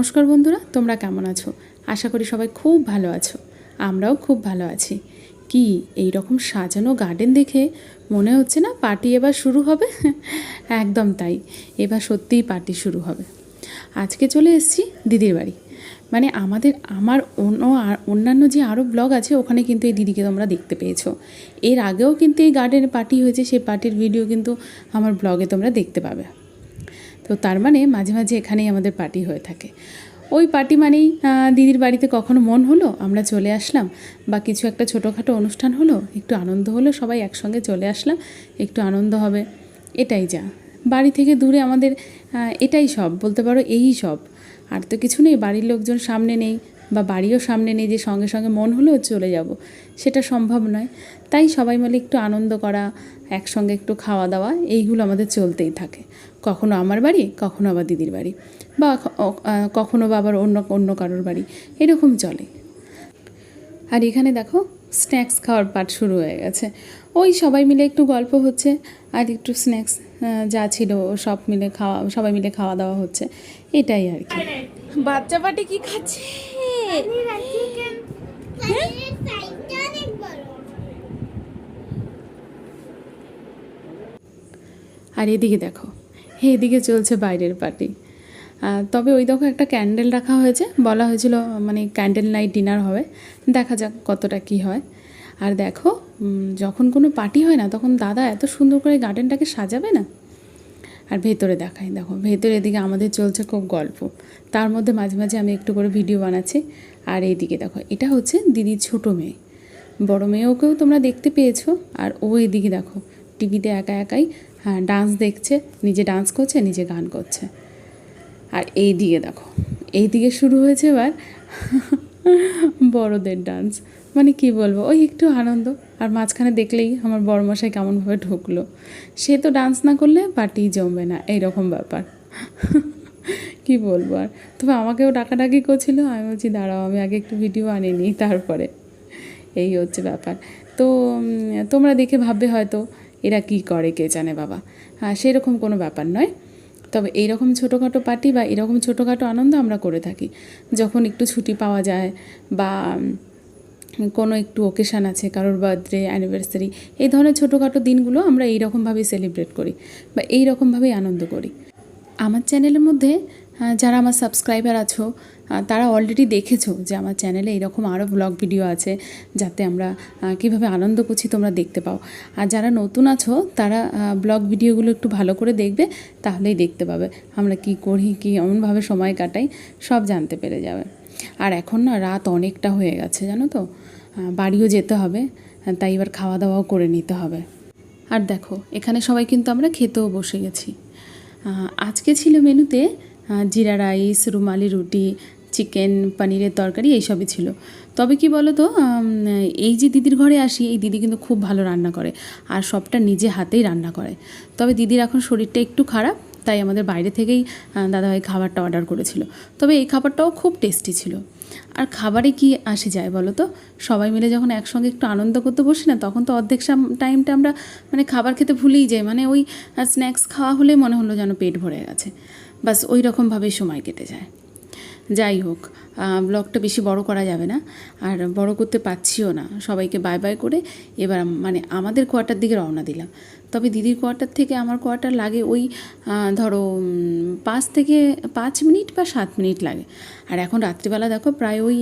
নমস্কার বন্ধুরা, তোমরা কেমন আছো? আশা করি সবাই খুব ভালো আছো। আমরাও খুব ভালো আছি। কি এই রকম সাজানো গার্ডেন দেখে মনে হচ্ছে না পার্টি এবার শুরু হবে? একদম তাই, এবার সত্যিই পার্টি শুরু হবে। আজকে চলে এসেছি দিদির বাড়ি। মানে আমার অন্যান্য যে আরও ব্লগ আছে ওখানে কিন্তু এই দিদিকে তোমরা দেখতে পেয়েছো। এর আগেও কিন্তু এই গার্ডেনে পার্টি হয়েছে, সেই পার্টির ভিডিও কিন্তু আমার ব্লগে তোমরা দেখতে পাবে। তো তার মানে মাঝে মাঝে এখানেই আমাদের পার্টি হয়ে থাকে। ওই পার্টি মানেই দিদির বাড়িতে কখনো মন হলো আমরা চলে আসলাম, বা কিছু একটা ছোটোখাটো অনুষ্ঠান হলো, একটু আনন্দ হলো, সবাই একসঙ্গে চলে আসলাম, একটু আনন্দ হবে, এটাই যা। বাড়ি থেকে দূরে আমাদের এটাই সব, বলতে পারো এই সব। আর তো কিছু নেই, বাড়ির লোকজন সামনে নেই বা বাড়িও সামনে নেই যে সঙ্গে সঙ্গে মন হলো চলে যাব, সেটা সম্ভব নয়। তাই সবাই মিলে একটু আনন্দ করা, একসঙ্গে একটু খাওয়া দাওয়া, এইগুলো আমাদের চলতেই থাকে। কখনো আমার বাড়ি, কখনো আবার দিদির বাড়ি, বা কখনো বা আবার অন্য কারোর বাড়ি, এরকম চলে। আর এখানে দেখো স্ন্যাক্স খাওয়ার পাট শুরু হয়ে গেছে। ওই সবাই মিলে একটু গল্প হচ্ছে আর একটু স্ন্যাক্স যা ছিল সবাই মিলে খাওয়া দাওয়া হচ্ছে, এটাই আর কি। বাচ্চা পাটি কি খাচ্ছে? আর এদিকে দেখো, এদিকে চলছে বাইরের পার্টি। তবে ওই দেখো একটা ক্যান্ডেল রাখা হয়েছে, বলা হয়েছিল মানে ক্যান্ডেল নাইট ডিনার হবে, দেখা যাক কতটা কি হয়। আর দেখো যখন কোনো পার্টি হয় না তখন দাদা এত সুন্দর করে গার্ডেনটাকে সাজাবে না। আর ভেতরে দেখাই, দেখো ভেতরে এদিকে আমাদের চলছে খুব গল্প, তার মধ্যে মাঝে মাঝে আমি একটু করে ভিডিও বানাচ্ছি। আর এইদিকে দেখো, এটা হচ্ছে দিদির ছোটো মেয়ে, বড় মেয়েওকেও তোমরা দেখতে পেয়েছো। আর ও এদিকে দেখো টিভিতে একা একাই ডান্স দেখছে, নিজে ডান্স করছে, নিজে গান করছে। আর এই দিকে দেখো, এই দিকে শুরু হয়েছে এবার বড়দের ডান্স। মানে কি বলবো, ওই একটু আনন্দ। আর মাঝখানে দেখলেই আমার বড়মশাই কেমনভাবে ঢুকলো, সে তো ডান্স না করলে পার্টি জমবে না, এইরকম ব্যাপার। কি বলবো আর। তবে আমাকেও ডাকাডাকি করছিল, আমি বলছি দাঁড়াও আমি আগে একটু ভিডিও আনিয়ে নিই তারপরে। এই হচ্ছে ব্যাপার। তো তোমরা দেখে ভাববে হয়তো এরা কি করে কে জানে বাবা, সেরকম কোনো ব্যাপার নয়। তবে এইরকম ছোটোখাটো পার্টি বা এরকম ছোটোখাটো আনন্দ আমরা করে থাকি যখন একটু ছুটি পাওয়া যায়, বা কোনো একটু ওকেশান আছে, কারোর বার্থডে, অ্যানিভার্সারি, এই ধরনের ছোটোখাটো দিনগুলো আমরা এইরকমভাবেই সেলিব্রেট করি বা এইরকমভাবেই আনন্দ করি। আমার চ্যানেলের মধ্যে যারা আমার সাবস্ক্রাইবার আছো তারা অলরেডি দেখেছো যে আমার চ্যানেলে এরকম আরও ব্লগ ভিডিও আছে, যাতে আমরা কীভাবে আনন্দ করছি তোমরা দেখতে পাও। আর যারা নতুন আছো তারা ব্লগ ভিডিওগুলো একটু ভালো করে দেখবে, তাহলেই দেখতে পাবে আমরা কি করি, কী এমনভাবে সময় কাটাই, সব জানতে পেরে যাবে। আর এখন না রাত অনেকটা হয়ে গেছে জানো তো, বাড়িও যেতে হবে, তাই এবার খাওয়া দাওয়াও করে নিতে হবে। আর দেখো এখানে সবাই কিন্তু আমরা খেতেও বসে গেছি। আজকে ছিল মেনুতে জিরা রাইস, রুমালি রুটি, চিকেন, পনিরের তরকারি, এইসবই ছিল। তবে কি বলো তো, এই যে দিদির ঘরে আসি, এই দিদি কিন্তু খুব ভালো রান্না করে আর সবটা নিজে হাতেই রান্না করে। তবে দিদির এখন শরীরটা একটু খারাপ, তাই আমাদের বাইরে থেকেই দাদাভাই খাবারটা অর্ডার করেছিল। তবে এই খাবারটাও খুব টেস্টি ছিল। আর খাবারে কি আসে যায় বলো তো, সবাই মিলে যখন একসঙ্গে একটু আনন্দ করতে বসি না, তখন তো অর্ধেক টাইমটা আমরা মানে খাবার খেতে ভুলেই যাই। মানে ওই স্ন্যাক্স খাওয়া হলে মনে হলো যেন পেট ভরে গেছে, বাস ওই রকমভাবেই সময় কেটে যায়। যাই হোক, ব্লগটা বেশি বড় করা যাবে না, আর বড় করতে পারছিও না। সবাইকে বাই বাই করে এবার মানে আমাদের কোয়ার্টার দিকে রওনা দিলাম। তবে দিদির কোয়ার্টার থেকে আমার কোয়ার্টার লাগে ওই ধরো 5 মিনিট বা 7 মিনিট লাগে। আর এখন রাত্রিবেলা দেখো প্রায় ওই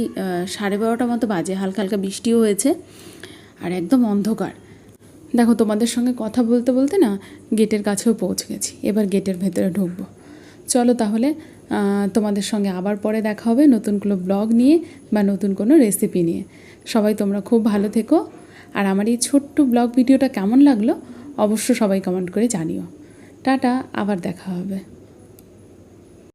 12:30 মতো বাজে, হালকা হালকা বৃষ্টিও হয়েছে আর একদম অন্ধকার। দেখো তোমাদের সঙ্গে কথা বলতে বলতে না গেটের কাছেও পৌঁছে গেছি, এবার গেটের ভেতরে ঢুকবো। চলো তাহলে তোমাদের সঙ্গে আবার পরে দেখা হবে নতুন কোনো ব্লগ নিয়ে বা নতুন কোনো রেসিপি নিয়ে। সবাই তোমরা খুব ভালো থেকো, আর আমার এই ছোট্ট ব্লগ ভিডিওটা কেমন লাগলো অবশ্য সবাই কমেন্ট করে জানিও। টাটা, আবার দেখা হবে।